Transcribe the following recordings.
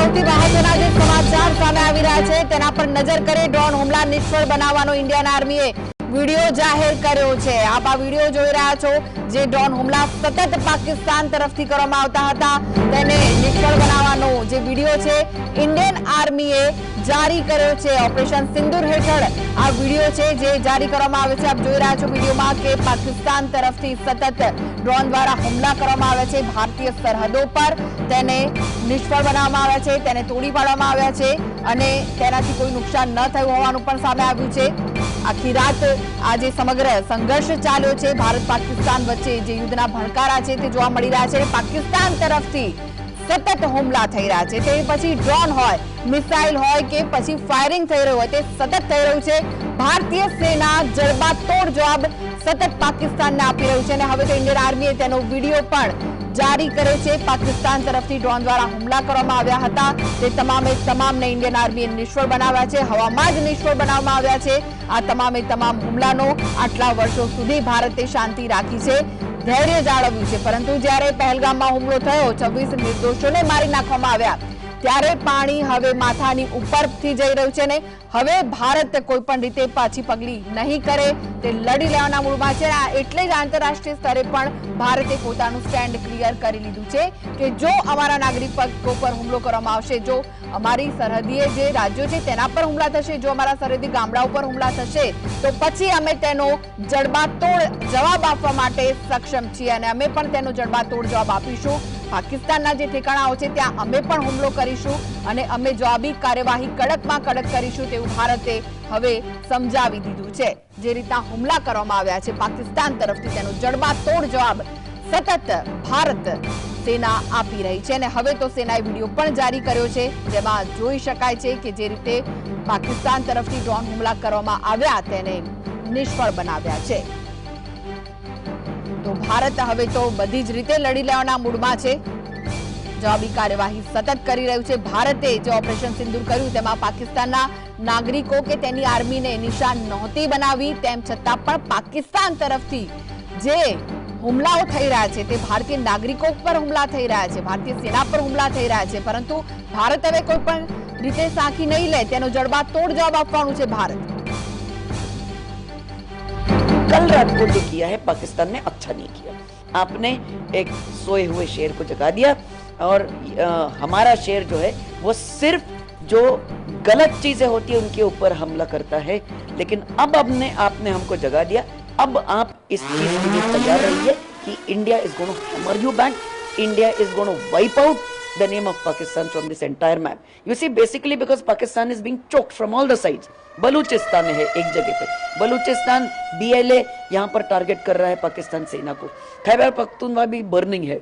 સૌથી મહત્વના જે સમાચાર સામે આવી રહ્યા છે તેના પર નજર કરીએ। ડ્રોન હુમલા નિષ્ફળ બનાવવાનો ઇન્ડિયન આર્મીએ વીડિયો જાહેર કર્યો છે। આપ આ વીડિયો જોઈ રહ્યા છો, જે ડ્રોન હુમલા સતત પાકિસ્તાન તરફથી કરવામાં આવતા હતા તેને નિષ્ફળ બનાવવાનો જે વીડિયો છે ઇન્ડિયન આર્મીએ જારી કર્યો છે। ઓપરેશન સિંદૂર હેઠળ આ વીડિયો છે જે જારી કરવામાં આવે છે। આપ જોઈ રહ્યા છો વીડિયોમાં કે પાકિસ્તાન તરફથી સતત ડ્રોન દ્વારા હુમલા કરવામાં આવે છે ભારતીય સરહદો પર, તેને નિષ્ફળ બનાવવામાં આવ્યા છે, તેને તોડી પાડવામાં આવ્યા છે અને તેનાથી કોઈ નુકસાન ન થયું હોવાનું પણ સામે આવ્યું છે। આખી રાત આ જે સમગ્ર સંઘર્ષ ચાલ્યો છે ભારત પાકિસ્તાન વચ્ચે, જે યુદ્ધના ભણકારા છે તે જોવા મળી રહ્યા છે। પાકિસ્તાન તરફથી સતત હુમલા થઈ રહ્યા છે, તે પછી ડ્રોન હોય, મિસાઇલ હોય કે પછી ફાયરિંગ થઈ રહ્યું હોય, તે સતત થઈ રહ્યું છે। ભારતીય સેના જડબાતોડ જવાબ સતત પાકિસ્તાનને આપી રહ્યું છે અને હવે તો ઇન્ડિયન આર્મીએ તેનો વિડીયો પણ જારી કર્યો છે। પાકિસ્તાન તરફથી ડ્રોન દ્વારા હુમલા કરવામાં આવ્યા હતા તે તમામને ઇન્ડિયન આર્મીએ નિષ્ફળ બનાવ્યા છે, હવામાં જ નિષ્ફળ બનાવવામાં આવ્યા છે। આ તમામ હુમલાનો આટલા વર્ષો સુધી ભારતે શાંતિ રાખી છે, ધૈર્ય જાળવ્યું છે, પરંતુ જ્યારે પહેલગામમાં હુમલો થયો, 26 નિર્દોષોને મારી નાખવામાં આવ્યા, ત્યારે પાણી હવે માથાની ઉપરથી જઈ રહ્યું છે ને હવે ભારત કોઈ પણ રીતે પાછી પગલી નહીં કરે, તે લડી લેવાના મૂડમાં છે। એટલે જ આંતરરાષ્ટ્રીય સ્તરે પણ ભારતે પોતાનું સ્ટેન્ડ ક્લિયર કરી લીધું છે કે જો અમારા નાગરિકો પર હુમલો કરવામાં આવશે, જો અમારી સરહદીય જે રાજ્યો છે તેના પર હુમલા થશે, જો અમારા સરહદી ગામડાઓ પર હુમલા થશે તો પછી અમે તેનો જડબાતોડ જવાબ આપવા માટે સક્ષમ છીએ અને અમે પણ તેનો જડબાતોડ જવાબ આપીશું। પાકિસ્તાનના જે ઠેકાણાઓ છે ત્યાં અમે પણ હુમલો કરીશું અને અમે જવાબી કાર્યવાહી કડકમાં કડક કરીશું તેવું ભારતે હવે સમજાવી દીધું છે। જે રીતના હુમલા કરવામાં આવ્યા છે પાકિસ્તાન તરફથી તેનો જડબાતોડ જવાબ સતત ભારત સેના આપી રહી છે અને હવે તો સેનાએ વિડીયો પણ જારી કર્યો છે જેમાં જોઈ શકાય છે કે જે રીતે પાકિસ્તાન તરફથી ડ્રોન હુમલા કરવામાં આવ્યા તેને નિષ્ફળ બનાવ્યા છે। તો ભારત હવે તો બધી જ રીતે લડી લેવાના મૂડમાં છે, જવાબી કાર્યવાહી સતત કરી રહ્યું છે। ભારતે જે ઓપરેશન સિંદૂર કર્યું તેમાં પાકિસ્તાનના નાગરિકો કે તેની આર્મીને નિશાન નહોતી બનાવી, તેમ છતાં પણ પાકિસ્તાન તરફથી જે હુમલાઓ થઈ રહ્યા છે તે ભારતીય નાગરિકો પર હુમલા થઈ રહ્યા છે, ભારતીય સેના પર હુમલા થઈ રહ્યા છે, પરંતુ ભારત હવે કોઈ પણ રીતે સાંખી નહીં લે, તેનો જડબાતોડ જવાબ આપવાનું છે ભારત। कल रात को जो किया है पाकिस्तान ने अच्छा नहीं किया। आपने एक सोए हुए शेर को जगा दिया और हमारा शेर जो है वो सिर्फ जो गलत चीजें होती है उनके ऊपर हमला करता है, लेकिन अब आपने हमको जगा दिया। अब आप इस चीज के लिए तैयार रहिए कि India is going to hammer you back, India is going to wipe out the name of Pakistan from this entire map. You see, basically because Pakistan is being choked from all the sides. Balochistan है एक जगह पे, Balochistan BLA यहाँ पर target कर रहा है पाकिस्तान सेना को, खैबर पख्तूनख्वा भी बर्निंग है।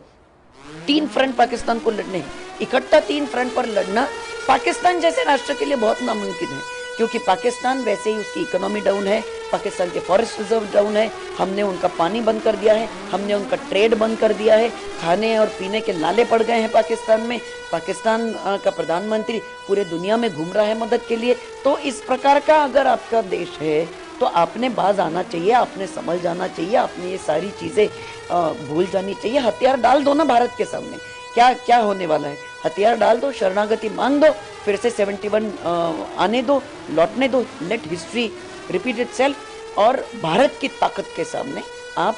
3 फ्रंट पाकिस्तान को लड़ने हैं, इकट्ठा 3 फ्रंट पर लड़ना पाकिस्तान जैसे राष्ट्र के लिए बहुत नामुमकिन है, क्योंकि पाकिस्तान वैसे ही उसकी इकोनॉमी डाउन है, पाकिस्तान के फॉरेस्ट रिजर्व डाउन है, हमने उनका पानी बंद कर दिया है, हमने उनका ट्रेड बंद कर दिया है, खाने और पीने के नाले पड़ गए हैं पाकिस्तान में। पाकिस्तान का प्रधानमंत्री पूरे दुनिया में घूम रहा है मदद के लिए। तो इस प्रकार का अगर आपका देश है तो आपने बाज आना चाहिए, आपने समझ जाना चाहिए, आपने ये सारी चीज़ें भूल जानी चाहिए। हथियार डाल दो ना भारत के सामने, क्या होने वाला है? हथियार डाल दो, शरणागति मांग दो, फिर से 71 आने दो, लौटने दो, लेट हिस्ट्री रिपीट इटसेल्फ और भारत की ताकत के सामने आप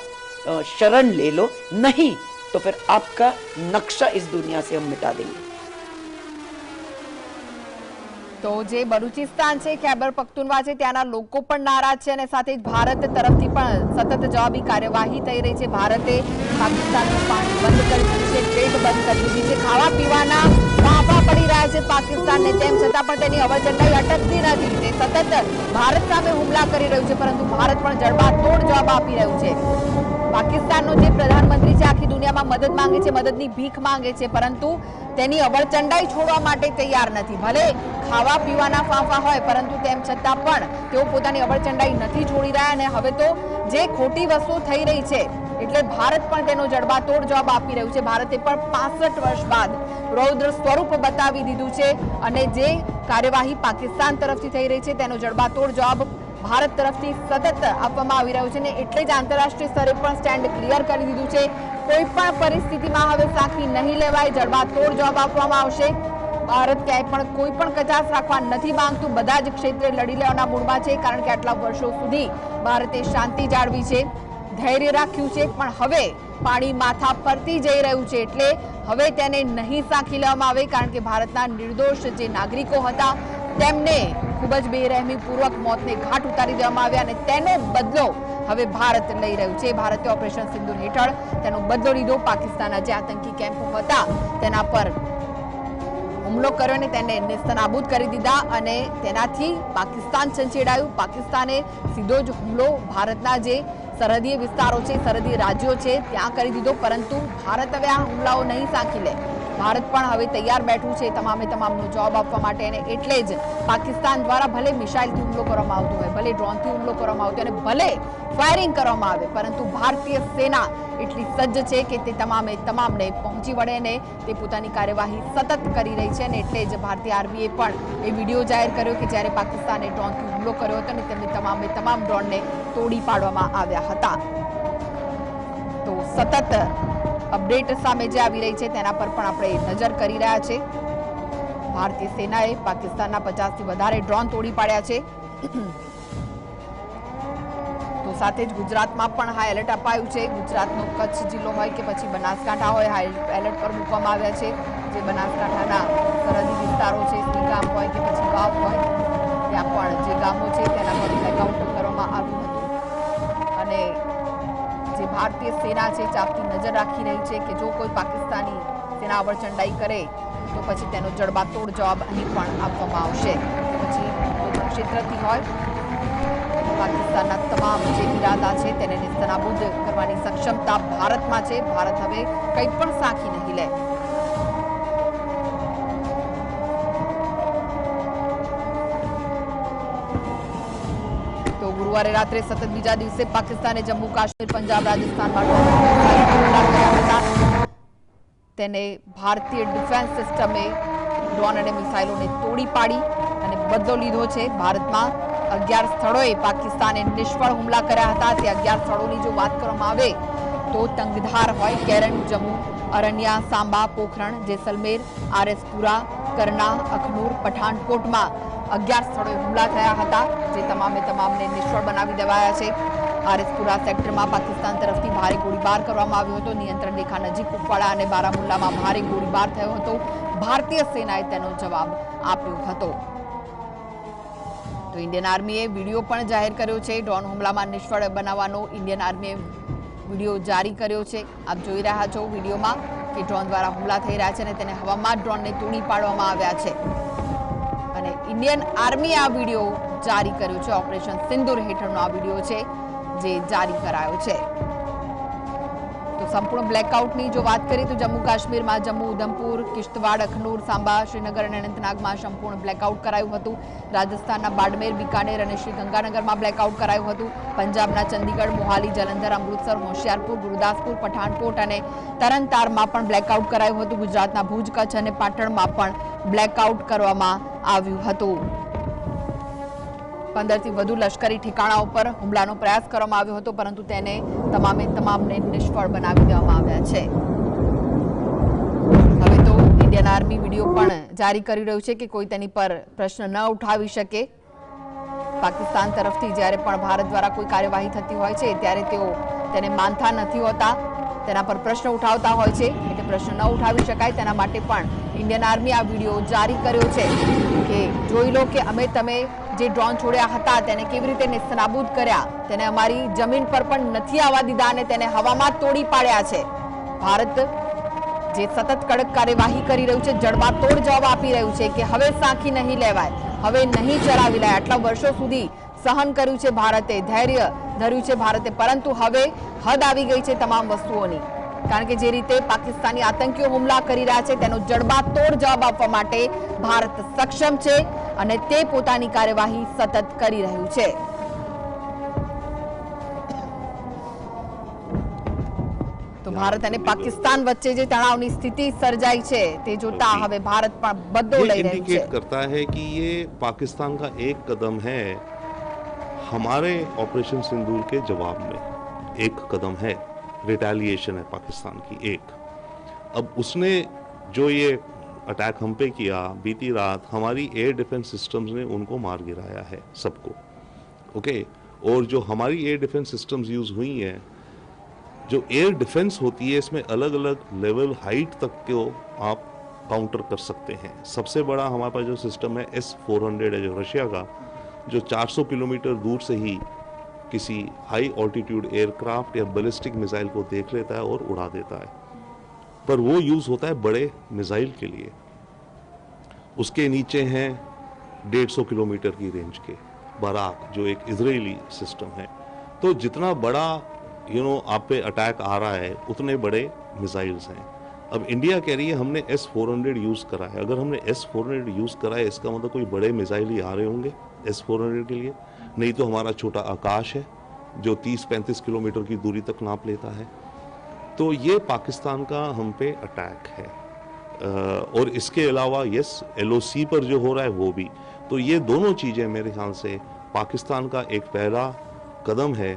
शरण ले लो, नहीं तो फिर आपका नक्शा इस दुनिया से हम मिटा देंगे। તો જે બલુચિસ્તાન છે, ખૈબર પખ્તુનખ્વા છે, ત્યાંના લોકો પણ નારાજ છે અને સાથે જ ભારત તરફથી પણ સતત જવાબી કાર્યવાહી થઈ રહી છે। ભારતે પાકિસ્તાનનું પાણી બંધ કરી દીધું છે, ટ્રેડ બંધ કરી દીધી છે, ખાવા પીવાના ફાંફા પડી રહ્યા છે પાકિસ્તાનને, તેમ છતાં પણ તેની અવરચંડાઈ અટકતી નથી, તે સતત ભારત સામે હુમલા કરી રહ્યું છે, પરંતુ ભારત પણ જડબાતોડ જવાબ આપી રહ્યું છે। પાકિસ્તાનનો જે પ્રધાનમંત્રી છે આખી દુનિયામાં મદદ માંગે છે, મદદની ભીખ માંગે છે, પરંતુ તેની અવરચંડાઈ છોડવા માટે તૈયાર નથી। ભલે ખાવા પીવાના ફાંફા હોય, પરંતુ તેમ છતાં પણ તેઓ પોતાની અવરચંડાઈ નથી છોડી રહ્યા અને હવે તો જે ખોટી વસ્તુઓ થઈ રહી છે એટલે ભારત પણ તેનો જડબાતોડ જવાબ આપી રહ્યું છે। ભારતે પણ 65 વર્ષ બાદ રૌદ્ર સ્વરૂપ બતાવી દીધું છે અને જે કાર્યવાહી પાકિસ્તાન તરફથી થઈ રહી છે તેનો જડબાતોડ જવાબ ભારત તરફથી સતત આપવામાં આવી રહ્યું છે ને એટલે જ આંતરરાષ્ટ્રીય સ્તરે પણ સ્ટેન્ડ ક્લિયર કરી દીધું છે। કોઈ પણ પરિસ્થિતિમાં હવે સાંખી નહીં લેવાય, જડબાતોડ જવાબ આપવામાં આવશે। ભારત ક્યાંય પણ કોઈ પણ કચાશ રાખવા નથી માંગતું, બધા જ ક્ષેત્રે લડી લેવાના મૂડમાં છે, કારણ કે આટલા વર્ષો સુધી ભારતે શાંતિ જાળવી છે, ધૈર્ય રાખ્યું છે, પણ હવે પાણી માથા ફરતી જઈ રહ્યું છે, એટલે હવે તેને નહીં સાંખી લેવામાં આવે, કારણ કે ભારતના નિર્દોષ જે નાગરિકો હતા તેમને ખૂબ જ બેરહેમીપૂર્વક મોતને ઘાટ ઉતારી દેવામાં આવ્યા અને તેનો બદલો હવે ભારત લઈ રહ્યું છે. ભારતે ઓપરેશન સિંદૂર હેઠળ તેનો બદલો લીધો. પાકિસ્તાનના જે આતંકી કેમ્પો હતા તેના પર હુમલો કર્યો અને તેને નેસ્તનાબૂદ કરી દીધા અને તેનાથી પાકિસ્તાન સંચેડાયું. પાકિસ્તાને સીધો જ હુમલો ભારતના જે સરહદીય વિસ્તારો છે, સરહદી રાજ્યો છે ત્યાં કરી દીધો, પરંતુ ભારત હવે આ હુમલાઓ નહીં સાંખી લે. ભારત પણ હવે તૈયાર બેઠું છે તમામનો જવાબ આપવા માટે, અને એટલે જ પાકિસ્તાન દ્વારા ભલે મિસાઇલથી હુમલો કરવામાં આવતો હોય, ભલે ડ્રોનથી હુમલો કરવામાં આવતો હોય અને ભલે ફાયરિંગ કરવામાં આવે, પરંતુ ભારતીય સેના એટલી સજ્જ છે કે તે તમામને પહોંચી વળે અને તે પોતાની કાર્યવાહી સતત કરી રહી છે. અને એટલે જ ભારતીય આર્મીએ પણ એ વિડીયો જાહેર કર્યો કે જ્યારે પાકિસ્તાને ડ્રોનથી હુમલો કર્યો હતો અને તેમની તમામ ડ્રોનને તોડી પાડવામાં આવ્યા હતા. તો સતત અપડેટ સામે જે આવી રહી છે તેના પર પણ આપણે નજર કરી રહ્યા છે. ભારતીય સેનાએ પાકિસ્તાનના 50થી વધારે ડ્રોન તોડી પાડ્યા છે. તો સાથે જ ગુજરાતમાં પણ હાઈ એલર્ટ અપાયું છે. ગુજરાતનો કચ્છ જિલ્લો હોય કે પછી બનાસકાંઠા હોય, હાઈ એલર્ટ પર મૂકવામાં આવ્યા છે. જે બનાસકાંઠાના સરહદી વિસ્તારો છે, ગામ હોય કે પછી વાવ હોય, ત્યાં પણ જે ગામો છે તેના પર બ્લેકઆઉટ કરવામાં આવ્યું હતું અને જે ભારતીય સેના છે ચાપતી નજર રાખી રહી છે કે જો કોઈ પાકિસ્તાની સેના અવળચંડાઈ કરે તો પછી તેનો જડબાતોડ જવાબ અહીં પણ આપવામાં આવશે. પછી કોઈ પણ ક્ષેત્રથી હોય, પાકિસ્તાનના તમામ જે ઇરાદા છે તેને નેસ્તનાબૂદ કરવાની સક્ષમતા ભારતમાં છે. ભારત હવે કંઈ પણ સાંખી નહીં લે. ગુરુવારે રાત્રે સતત બીજા દિવસે પાકિસ્તાને જમ્મુ કાશ્મીર, પંજાબ, રાજસ્થાનમાં તેને ભારતીય ડિફેન્સ સિસ્ટમે ડ્રોન અને મિસાઇલોને તોડી પાડી અને બદલો લીધો છે. ભારતમાં 11 સ્થળોએ પાકિસ્તાને નિષ્ફળ હુમલા કર્યા હતા. તે 11 સ્થળોની જો વાત કરવામાં આવે તો તંગધાર હોય, કેરન, જમ્મુ, અરન્યા, સાંબા, પોખરણ, જેસલમેર, આરએસપુરા, કરના, અખનૂર, પઠાનકોટમાં 11 સ્થળોએ હુમલા થયા હતા, જે તમામને નિષ્ફળ બનાવી દેવાયા છે. આરએસપુરા સેક્ટરમાં પાકિસ્તાન તરફથી ભારે ગોળીબાર કરવામાં આવ્યો હતો. નિયંત્રણ રેખા નજીક કુપવાડા અને બારામુલ્લામાં ભારે ગોળીબાર થયો હતો. ભારતીય સેનાએ તેનો જવાબ આપ્યો હતો. તો ઇન્ડિયન આર્મીએ વિડીયો પણ જાહેર કર્યો છે. ડ્રોન હુમલામાં નિષ્ફળ બનાવવાનો ઇન્ડિયન આર્મીએ વિડીયો જારી કર્યો છે. આપ જોઈ રહ્યા છો વિડીયોમાં કે ડ્રોન દ્વારા હુમલા થઈ રહ્યા છે અને તેને હવામાં ડ્રોનને તોડી પાડવામાં આવ્યા છે. અને ઇન્ડિયન આર્મી આ વિડીયો જારી કર્યો છે. ઓપરેશન સિંદૂર હેઠળનો આ વિડીયો છે જે જારી કરાયો છે. તો સંપૂર્ણ બ્લેકઆઉટની જો વાત કરીએ તો જમ્મુ કાશ્મીરમાં જમ્મુ, ઉધમપુર, કિશ્તવાડ, અખનૂર, સાંબા, શ્રીનગર અને અનંતનાગમાં સંપૂર્ણ બ્લેકઆઉટ કરાયું હતું. રાજસ્થાનના બાડમેર, બીકાનેર અને શ્રી ગંગાનગરમાં બ્લેકઆઉટ કરાયું હતું. પંજાબના ચંદીગઢ, મોહાલી, જલંધર, અમૃતસર, હોશિયારપુર, ગુરુદાસપુર, પઠાનકોટ અને તરણતારમાં પણ બ્લેકઆઉટ કરાયું હતું. ગુજરાતના ભુજ, કચ્છ અને પાટણમાં પણ બ્લેકઆઉટ કરવામાં આવ્યું હતું. 15થી વધુ લશ્કરી ઠેકાણાઓ પર હુમલાનો પ્રયાસ કરવામાં આવ્યો હતો, પરંતુ તેને તમામને નિષ્ફળ બનાવી દેવામાં આવ્યા છે. હવે તો ઇન્ડિયન આર્મી વિડીયો પણ જારી કરી રહ્યું છે કે કોઈ તેની પર પ્રશ્ન ન ઉઠાવી શકે. પાકિસ્તાન તરફથી જ્યારે પણ ભારત દ્વારા કોઈ કાર્યવાહી થતી હોય છે ત્યારે તેઓ તેને માનતા નથી હોતા, તેના પર પ્રશ્ન ઉઠાવતા હોય છે. એટલે પ્રશ્ન ન ઉઠાવી શકાય તેના માટે પણ ઇન્ડિયન આર્મી આ વિડીયો જારી કર્યો છે કે જોઈ લો કે તમે જે ડ્રોન છોડ્યા હતા તેને કેવી રીતે નેસ્તનાબૂદ કર્યા, તેને અમારી જમીન પર પણ નથી આવવા દીધા અને તેને હવામાં તોડી પાડ્યા છે. ભારત જે સતત કડક કાર્યવાહી કરી રહ્યું છે, જડબાતોડ જવાબ આપી રહ્યું છે કે હવે સાંખી નહીં લેવાય, હવે નહીં ચલાવી લેવાય. આટલા વર્ષો સુધી સહન કર્યું છે ભારતે, ધૈર્ય ધર્યું છે ભારતે, પરંતુ હવે હદ આવી ગઈ છે તમામ વસ્તુઓની. કારણ કે જે રીતે પાકિસ્તાની આતંકીઓ હુમલા કરી રહ્યા છે તેનો જડબાતોડ જવાબ આપવા માટે ભારત સક્ષમ છે અને તે પોતાની કાર્યવાહી સતત કરી રહ્યું છે. તો ભારત અને પાકિસ્તાન વચ્ચે જે તણાવની સ્થિતિ સર્જાઈ છે તે જોતા હવે ભારત પણ બદલો લઈ રહ્યું છે. इंडिकेट करता है कि ये पाकिस्तान का एक कदम है हमारे ऑपरेशन सिंदूर के जवाब में, एक कदम है रिटेलिएशन है पाकिस्तान की एक. अब उसने जो ये अटैक हम पे किया बीती रात, हमारी एयर डिफेंस सिस्टम्स ने उनको मार गिराया है सबको। ओके, और जो हमारी एयर डिफेंस सिस्टम्स यूज़ हुई हैं, जो एयर डिफेंस होती है इसमें अलग अलग लेवल हाइट तक को आप काउंटर कर सकते हैं। सबसे बड़ा हमारे पास जो सिस्टम है S-400 है, जो रशिया का, जो 400 किलोमीटर दूर से ही किसी हाई ऑल्टीट्यूड एयरक्राफ्ट या बैलिस्टिक मिसाइल को देख लेता है और उड़ा देता है। पर वो यूज़ होता है बड़े मिसाइल के लिए। उसके नीचे हैं 150 किलोमीटर की रेंज के बराक, जो एक इजरायली सिस्टम है। तो जितना बड़ा आप पे अटैक आ रहा है उतने बड़े मिसाइल्स हैं। अब इंडिया कह रही है हमने S-400 यूज़ करा है। अगर हमने S-400 यूज़ करा है इसका मतलब कोई बड़े मिसाइल ही आ रहे होंगे S-400 के लिए, नहीं तो हमारा छोटा आकाश है जो 30-35 किलोमीटर की दूरी तक नाप लेता है। तो ये पाकिस्तान का हम पे अटैक है। और इसके अलावा यस, LOC पर जो हो रहा है वो भी। तो ये दोनों चीज़ें मेरे ख्याल से पाकिस्तान का एक पहला कदम है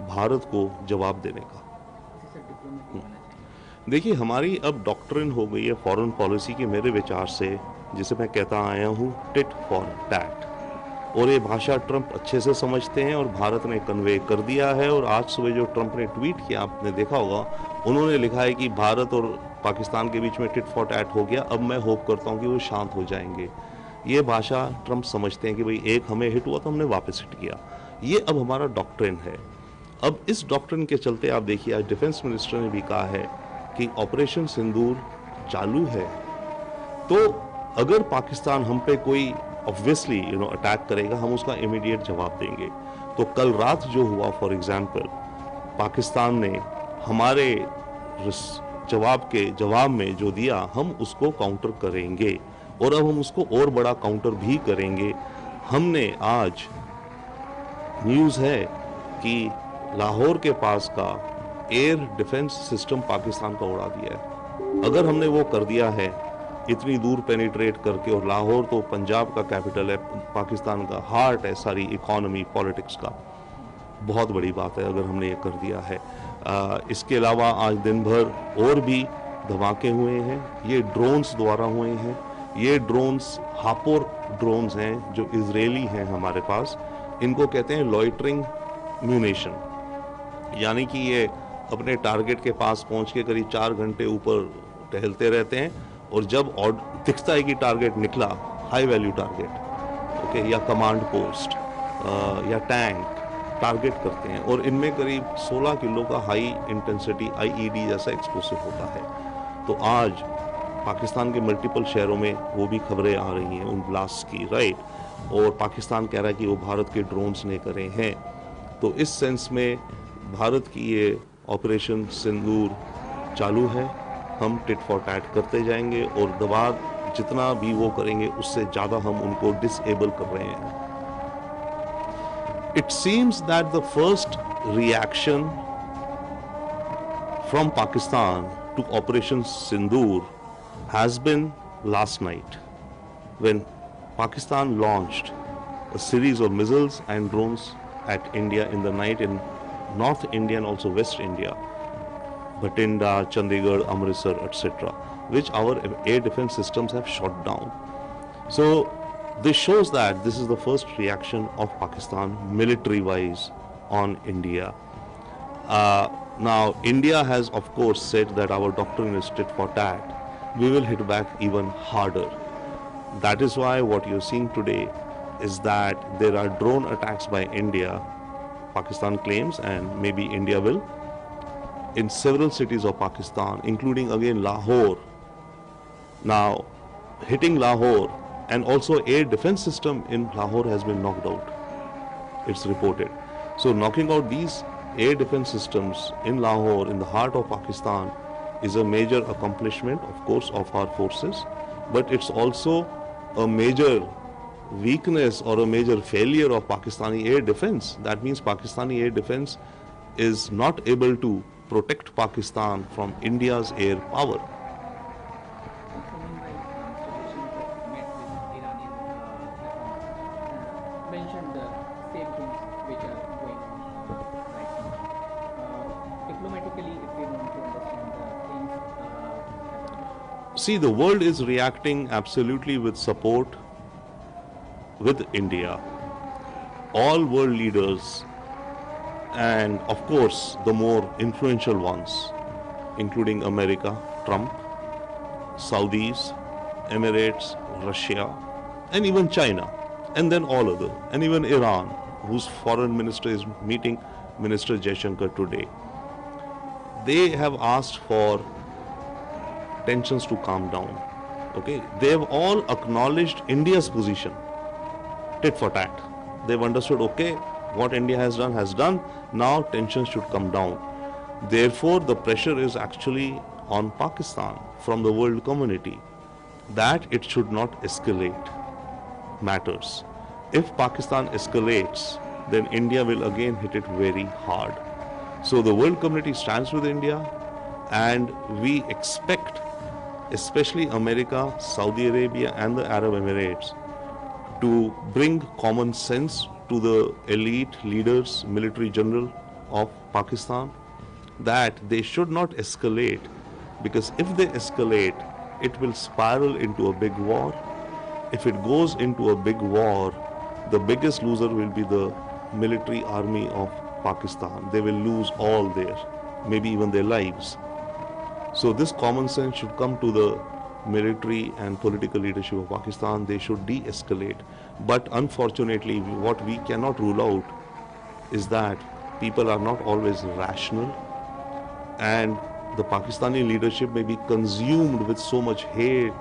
भारत को जवाब देने का। देखिए, हमारी अब डॉक्ट्रिन हो गई है फॉरेन पॉलिसी की, मेरे विचार से, जिसे मैं कहता आया हूँ टिट फॉर टैट। और ये भाषा ट्रंप अच्छे से समझते हैं और भारत ने कन्वे कर दिया है। और आज सुबह जो ट्रंप ने ट्वीट किया आपने देखा होगा, उन्होंने लिखा है कि भारत और पाकिस्तान के बीच में टिट फॉर टैट हो गया, अब मैं होप करता हूँ कि वो शांत हो जाएंगे। ये भाषा ट्रंप समझते हैं कि भाई एक हमें हिट हुआ तो हमने वापस हिट किया। ये अब हमारा डॉक्ट्रिन है। अब इस डॉक्ट्रिन के चलते आप देखिए आज डिफेंस मिनिस्टर ने भी कहा है कि ऑपरेशन सिंदूर चालू है। तो अगर पाकिस्तान हम पे कोई ऑब्वियसली अटैक करेगा, हम उसका इमीडिएट जवाब देंगे। तो कल रात जो हुआ फॉर एग्जांपल, पाकिस्तान ने हमारे जवाब में जो दिया, हम उसको काउंटर करेंगे और अब हम उसको और बड़ा काउंटर भी करेंगे। हमने आज न्यूज़ है कि लाहौर के पास का एयर डिफेंस सिस्टम पाकिस्तान का उड़ा दिया है। अगर हमने वो कर दिया है इतनी दूर पेनिट्रेट करके, और लाहौर तो पंजाब का कैपिटल है, पाकिस्तान का हार्ट है सारी इकोनॉमी पॉलिटिक्स का, बहुत बड़ी बात है अगर हमने ये कर दिया है। इसके अलावा आज दिन भर और भी धमाके हुए हैं, ये ड्रोन्स द्वारा हुए हैं। ये ड्रोन्स हापोर ड्रोन्स हैं जो इजरायली हैं हमारे पास। इनको कहते हैं लॉइटरिंग म्यूनेशन, यानी कि ये अपने टारगेट के पास पहुंच के करीब 4 घंटे ऊपर टहलते रहते हैं, और जब दिखता है कि टारगेट निकला, हाई वैल्यू टारगेट, ओके, या कमांड पोस्ट या टैंक टारगेट करते हैं, और इनमें करीब 16 किलो का हाई इंटेंसिटी IED जैसा एक्सप्लोसिव होता है। तो आज पाकिस्तान के मल्टीपल शहरों में वो भी खबरें आ रही हैं उन ब्लास्ट की, राइट, और पाकिस्तान कह रहा है कि वो भारत के ड्रोन्स ने करे हैं। तो इस सेंस में भारत की ये ऑपरेशन सिंदूर चालू है। हम टिट फॉर टैट करते जाएंगे और दबाव जितना भी वो करेंगे उससे ज़्यादा हम उनको डिसेबल कर रहे हैं। It seems that the first reaction from Pakistan to Operation Sindoor has been last night when Pakistan launched a series of missiles and drones at India in the night in North India and also West India, Bhatinda, Chandigarh, Amritsar, etc., which our air defense systems have shot down. So this shows that this is the first reaction of Pakistan military-wise on India. Now, India has of course said that our doctrine is tit for tat. We will hit back even harder. That is why what you're seeing today is that there are drone attacks by India, Pakistan claims, and maybe India will, in several cities of Pakistan, including again Lahore. Now, hitting Lahore, and also air defense system in Lahore has been knocked out, it's reported. So knocking out these air defense systems in Lahore, in the heart of Pakistan, is a major accomplishment, of course, of our forces, but it's also a major weakness or a major failure of Pakistani air defense. That means Pakistani air defense is not able to protect Pakistan from India's air power. Mentioned the same things which are going on right now. Diplomatically, if we want to understand the things, See, the world is reacting absolutely with support with India. All world leaders, and of course the more influential ones, including America, Trump, Saudis, Emirates, Russia, and even China, and then all other, and even Iran, whose foreign minister is meeting Minister Jaishankar today. They have asked for tensions to calm down. Okay, they have all acknowledged India's position, tit for tat. They've understood, okay, what India has done, now tensions should come down. Therefore, the pressure is actually on Pakistan from the world community that it should not escalate matters. If Pakistan escalates, then India will again hit it very hard. So the world community stands with India, and we expect, especially America, Saudi Arabia, and the Arab Emirates, to bring common sense to the elite leaders, military general of Pakistan, that they should not escalate, because if they escalate, it will spiral into a big war. If it goes into a big war, the biggest loser will be the military army of Pakistan. They will lose all their, maybe even their lives. So this common sense should come to the military and political leadership of Pakistan. They should de-escalate. But unfortunately, what we cannot rule out is that people are not always rational, and the Pakistani leadership may be consumed with so much hate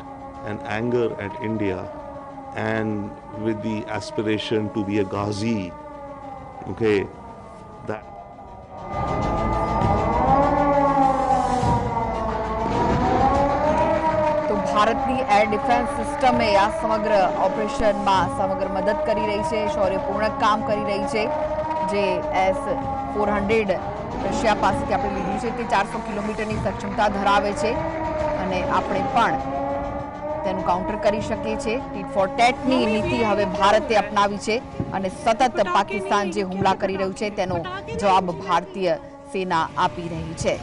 and anger at India, and with the aspiration to be a Ghazi, okay, that ભારતની air defence સિસ્ટમે આ સમગ્ર ઓપરેશનમાં સમગ્ર મદદ કરી રહી છે, શૌર્યપૂર્ણ કામ કરી રહી છે. જે S-400 રશિયા પાસેથી આપણે લીધી છે તે 400 કિલોમીટરની સક્ષમતા ધરાવે છે, અને આપણે પણ તેનું કાઉન્ટર કરી શકીએ છીએ. ટીટ ફોર ટેટની નીતિ હવે ભારતે અપનાવી છે, અને સતત પાકિસ્તાન જે હુમલા કરી રહ્યું છે તેનો જવાબ ભારતીય સેના આપી રહી છે.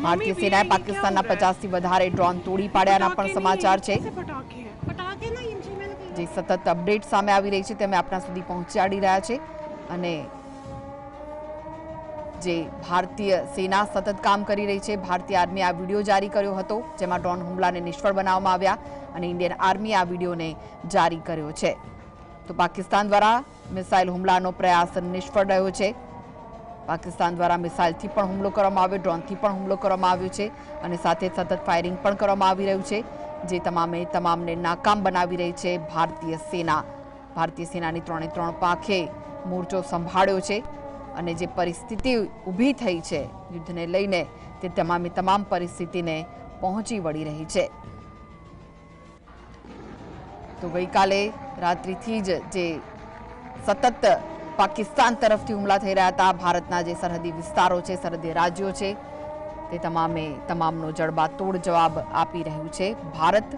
ભારતીય સેનાએ પાકિસ્તાનના 50થી વધારે ડ્રોન તોડી પાડ્યાના પણ સમાચાર છે, જે સતત અપડેટ સામે આવી રહી છે તે અમે આપના સુધી પહોંચાડી રહ્યા છે. અને જે ભારતીય સેના સતત કામ કરી રહી છે, ભારતીય આર્મીએ આ વિડીયો જારી કર્યો હતો જેમાં ડ્રોન હુમલાને નિષ્ફળ બનાવવામાં આવ્યા, અને ઇન્ડિયન આર્મીએ આ વિડીયોને જારી કર્યો છે. તો પાકિસ્તાન દ્વારા મિસાઇલ હુમલાનો પ્રયાસ નિષ્ફળ રહ્યો છે. પાકિસ્તાન દ્વારા મિસાઇલથી પણ હુમલો કરવામાં આવ્યો, ડ્રોનથી પણ હુમલો કરવામાં આવ્યો છે, અને સાથે સતત ફાયરિંગ પણ કરવામાં આવી રહ્યું છે, જે તમામને નાકામ બનાવી રહી છે ભારતીય સેના. ભારતીય સેનાની 3 પાંખે મોરચો સંભાળ્યો છે, અને જે પરિસ્થિતિ ઊભી થઈ છે યુદ્ધને લઈને, તે તમામ પરિસ્થિતિને પહોંચી વળી રહી છે. તો ગઈકાલે રાત્રિથી જ જે સતત પાકિસ્તાન તરફથી હુમલા થઈ રહ્યા હતા, ભારતના જે સરહદી વિસ્તારો છે, સરહદી રાજ્યો છે, તે તમામનો જડબાતોડ જવાબ આપી રહ્યું છે. ભારત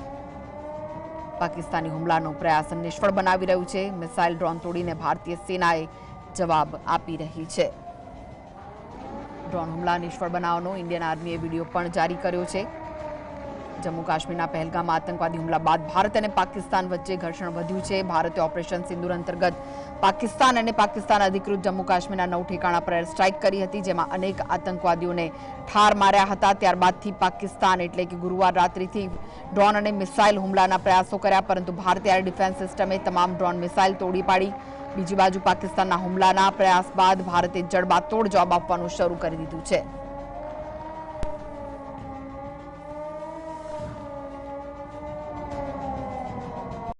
પાકિસ્તાની હુમલાનો પ્રયાસ નિષ્ફળ બનાવી રહ્યું છે. મિસાઇલ ડ્રોન તોડીને ભારતીય સેનાએ જવાબ આપી રહી છે. ડ્રોન હુમલા નિષ્ફળ બનાવવાનો ઇન્ડિયન આર્મીએ વિડીયો પણ જારી કર્યો છે. જમ્મુ કાશ્મીરના પહેલગામમાં આતંકવાદી હુમલા બાદ ભારત અને પાકિસ્તાન વચ્ચે ઘર્ષણ વધ્યું છે. ભારતે ઓપરેશન સિંદૂર અંતર્ગત પાકિસ્તાન અને પાકિસ્તાન અધિકૃત જમ્મુ કાશ્મીરના 9 ઠેકાણા પર એર સ્ટ્રાઇક કરી હતી, જેમાં અનેક આતંકવાદીઓને ઠાર માર્યા હતા. ત્યારબાદથી પાકિસ્તાન એટલે કે ગુરુવાર રાત્રિથી ડ્રોન અને મિસાઇલ હુમલાના પ્રયાસો કર્યા, પરંતુ ભારતીય એર ડિફેન્સ સિસ્ટમે તમામ ડ્રોન મિસાઇલ તોડી પાડી. બીજી બાજુ પાકિસ્તાનના હુમલાના પ્રયાસ બાદ ભારતે જડબાતોડ જવાબ આપવાનું શરૂ કરી દીધું છે.